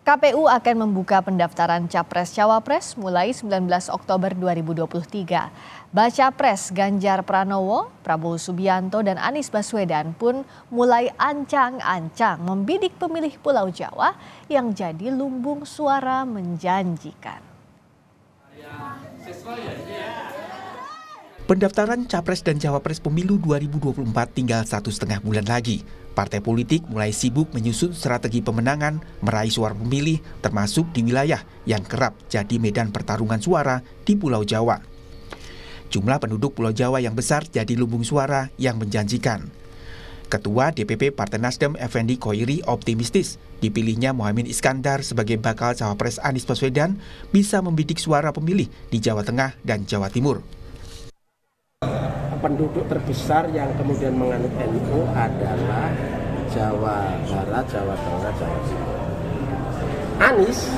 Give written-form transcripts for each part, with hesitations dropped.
KPU akan membuka pendaftaran Capres-Cawapres mulai 19 Oktober 2023. Baca Pres Ganjar Pranowo, Prabowo Subianto, dan Anies Baswedan pun mulai ancang-ancang membidik pemilih Pulau Jawa yang jadi lumbung suara menjanjikan. Pendaftaran Capres dan Cawapres Pemilu 2024 tinggal 1,5 bulan lagi. Partai politik mulai sibuk menyusun strategi pemenangan, meraih suara pemilih, termasuk di wilayah yang kerap jadi medan pertarungan suara di Pulau Jawa. Jumlah penduduk Pulau Jawa yang besar jadi lumbung suara yang menjanjikan. Ketua DPP Partai Nasdem Effendi Khoiri optimistis dipilihnya Muhaimin Iskandar sebagai bakal cawapres Anies Baswedan bisa membidik suara pemilih di Jawa Tengah dan Jawa Timur. Penduduk terbesar yang kemudian menganut NU adalah Jawa Barat, Jawa Tengah, Jawa Timur. Anies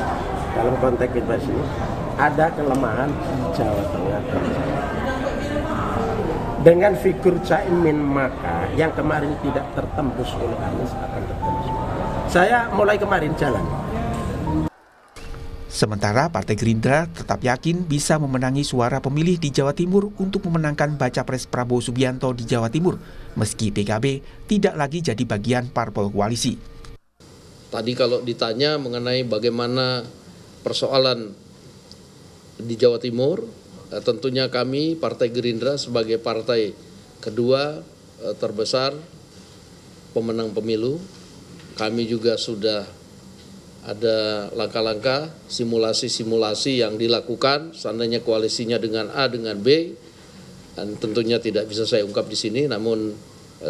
dalam konteks pilpres ini ada kelemahan di Jawa Tengah dan Jawa Timur. Dengan figur Caimin maka yang kemarin tidak tertembus oleh Anies akan tertembus. Saya mulai kemarin jalan. Sementara Partai Gerindra tetap yakin bisa memenangi suara pemilih di Jawa Timur untuk memenangkan baca pres Prabowo Subianto di Jawa Timur, meski PKB tidak lagi jadi bagian parpol koalisi. Tadi kalau ditanya mengenai bagaimana persoalan di Jawa Timur, tentunya kami Partai Gerindra sebagai partai kedua terbesar pemenang pemilu, kami juga sudah ada langkah-langkah simulasi-simulasi yang dilakukan, seandainya koalisinya dengan A dengan B, dan tentunya tidak bisa saya ungkap di sini, namun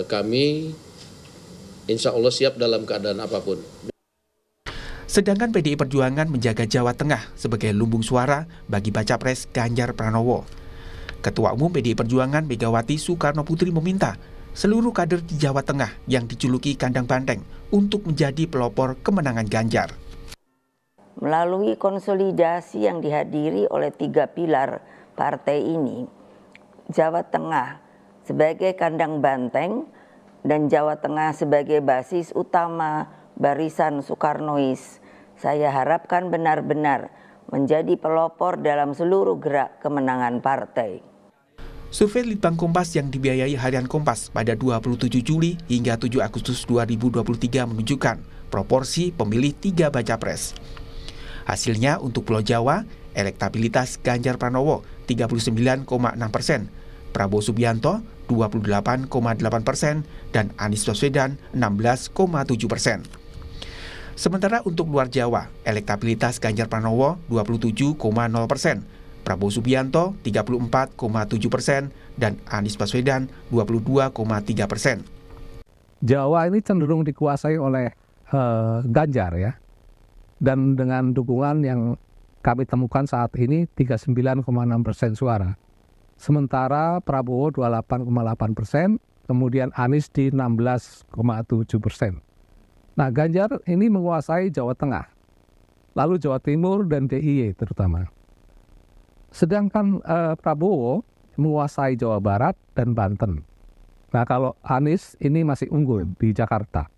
kami insya Allah siap dalam keadaan apapun. Sedangkan PDI Perjuangan menjaga Jawa Tengah sebagai lumbung suara bagi baca pres Ganjar Pranowo. Ketua Umum PDI Perjuangan Megawati Soekarno Putri meminta seluruh kader di Jawa Tengah yang dijuluki kandang banteng untuk menjadi pelopor kemenangan Ganjar. Melalui konsolidasi yang dihadiri oleh 3 pilar partai ini, Jawa Tengah sebagai kandang banteng dan Jawa Tengah sebagai basis utama barisan Soekarnois, saya harapkan benar-benar menjadi pelopor dalam seluruh gerak kemenangan partai. Survei Litbang Kompas yang dibiayai Harian Kompas pada 27 Juli hingga 7 Agustus 2023 menunjukkan proporsi pemilih 3 baca pres. Hasilnya untuk Pulau Jawa, elektabilitas Ganjar Pranowo 39,6%, Prabowo Subianto 28,8%, dan Anies Baswedan 16,7%. Sementara untuk luar Jawa, elektabilitas Ganjar Pranowo 27,0%, Prabowo Subianto 34,7%, dan Anies Baswedan 22,3%. Jawa ini cenderung dikuasai oleh Ganjar ya. Dan dengan dukungan yang kami temukan saat ini 39,6% suara. Sementara Prabowo 28,8%, kemudian Anies di 16,7%. Nah, Ganjar ini menguasai Jawa Tengah, lalu Jawa Timur dan DIY terutama. Sedangkan Prabowo menguasai Jawa Barat dan Banten. Nah, kalau Anies ini masih unggul di Jakarta.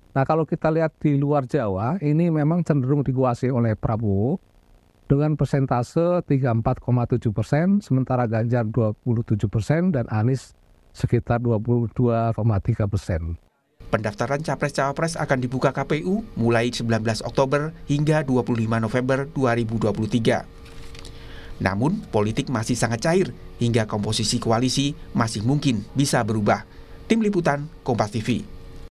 Nah, kalau kita lihat di luar Jawa, ini memang cenderung dikuasai oleh Prabowo dengan persentase 34,7%, sementara Ganjar 27% dan Anies sekitar 22,3%. Pendaftaran Capres-Cawapres akan dibuka KPU mulai 19 Oktober hingga 25 November 2023. Namun, politik masih sangat cair hingga komposisi koalisi masih mungkin bisa berubah. Tim Liputan, Kompas TV.